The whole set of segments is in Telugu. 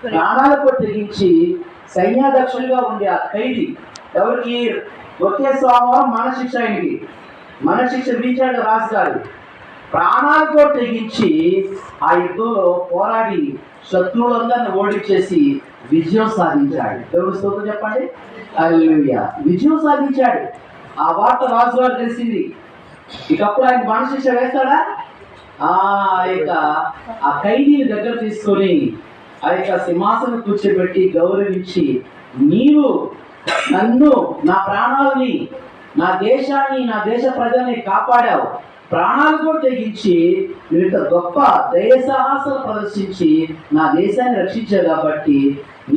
ప్రాణాలకు తెగించి సైన్యాధ్యక్షుడిగా ఉండే ఆ ఖైదీ ఎవరికి? ఒకే సోమవారం మనశిక్ష అయింది. మనశిక్ష విధించాడు రాజుగారు. ప్రాణాలతో తెగించి ఆ యుద్ధంలో పోరాడి శత్రువులందరిని ఓడించేసి విజయం సాధించాడు. దేవుడి స్తోత్రం చెప్పండి. హల్లెలూయా. విజయం సాధించాడు. ఆ వార్త రాజుగారు తెలిసింది. ఇకప్పుడు ఆయన మనశిక్ష వేస్తాడా? ఆ ఖైదీని దగ్గర తీసుకొని ఆ యొక్క సింహాసనం కూర్చోబెట్టి గౌరవించి, నీవు నన్ను, నా ప్రాణాలని, నా దేశాన్ని, నా దేశ ప్రజల్ని కాపాడావు, ప్రాణాలతో తెగించి నువ్వు ఇంత గొప్ప దయ సాహసాలు ప్రదర్శించి నా దేశాన్ని రక్షించావు కాబట్టి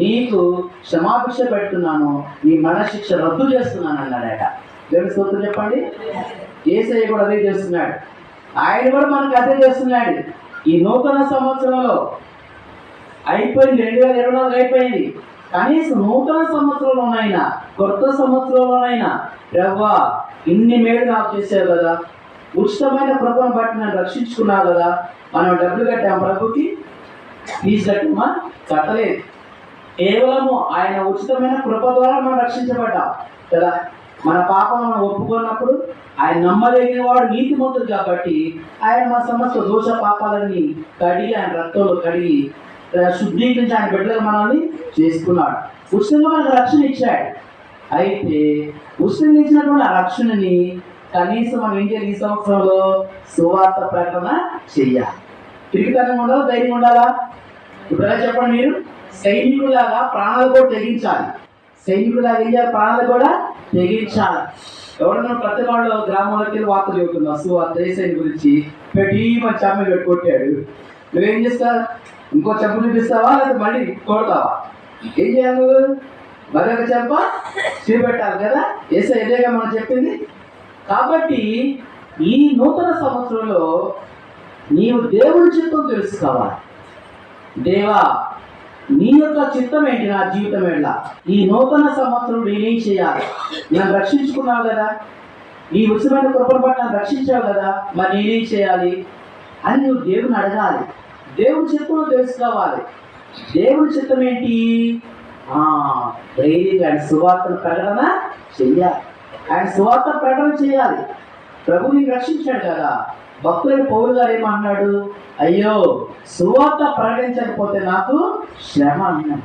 నీకు క్షమాభిక్ష పెడుతున్నాను, నీ మరణశిక్ష రద్దు చేస్తున్నాను అన్నాడట. దేవుని స్తోత్రం చెప్పండి. యేసయ్య కూడా అదే చేస్తున్నాడు. ఆయన కూడా మనకు అదే చేస్తున్నాడు. ఈ నూతన సంవత్సరంలో అయిపోయింది, 2024 అయిపోయింది. కనీసం నూతన సంవత్సరంలోనైనా, కొత్త సంవత్సరంలోనైనా ప్రభువా ఇన్ని మేలు నాకు చేసావు కదా, ఉచితమైన ప్రభువుని బట్టి నన్ను రక్షించుకున్నావు కదా. మనం డబ్బులు కట్టాం ప్రభుకి, ఫీజు కట్టమా? కట్టలేదు. కేవలము ఆయన ఉచితమైన కృప ద్వారా మనం రక్షించబడ్డాం కదా. మన పాపం మనం ఒప్పుకున్నప్పుడు ఆయన నమ్మదగిన వాడు, నీతిమంతుడు కాబట్టి ఆయన మన సమస్త దోష పాపాలన్నీ కడిగి ఆయన రక్తంలో కడిగి శుద్ధీకరించి ఆయన బిడ్డలకు మనల్ని చేసుకున్నాడు. ఉచితంగా మనకు రక్షణ ఇచ్చాడు. అయితే ఉచితంగా ఇచ్చినటువంటి ఆ రక్షణని కనీసం మనం ఏం చేయాలి? ఈ సంవత్సరంలో సువార్త ప్రకటన చెయ్యాలి. తిరిగితనం ఉండాలా? ధైర్యం ఉండాలా? ఇప్పుడు ఎలా చెప్పండి మీరు? సైనికులాగా ప్రాణాలు కూడా తెగించాలి. సైనికులాగా ఏం చేయాలి? ప్రాణాలు కూడా తెగించాలి. ఎవరన్నా ప్రతి వాళ్ళు గ్రామాలకి వెళ్ళి వార్త చెబుతున్నా సువార్త దేశాన్ని గురించి పెట్టి మన చెమ్మ పెట్టి కొట్టాడు. నువ్వేం చేస్తావు? ఇంకో చెంప చూపిస్తావా లేదా మళ్ళీ కొడతావా? ఏం చేయాలి? మరొక చెంప చూపెట్టాలి కదా. ఏసే ఇదేగా మనం చెప్పింది. కాబట్టి ఈ నూతన సంవత్సరంలో నీవు దేవుడి చిత్తం తెలుసుకోవాలి. దేవా నీ యొక్క చిత్తం ఏంటి నా జీవితం ఎలా? ఈ నూతన సంవత్సరం నేనేం చేయాలి? నన్ను రక్షించుకున్నావు కదా, నీ ఉచితమైన కృపను బట్టి నన్ను రక్షించావు కదా, మరి నేనేం చేయాలి అని నువ్వు దేవుని అడగాలి. దేవుని చిత్తం తెలుసుకోవాలి. దేవుని చిత్తం ఏంటి? ధైర్యంగా ఆయన సువార్తను ప్రకటన చెయ్యాలి. ఆయన సువార్త ప్రకటన చేయాలి. ప్రభుని రక్షించాడు కదా. భక్తులైన పౌలు గారు ఏమన్నాడు? అయ్యో సువార్త ప్రకటించకపోతే నాకు శ్రమ అన్నాడు.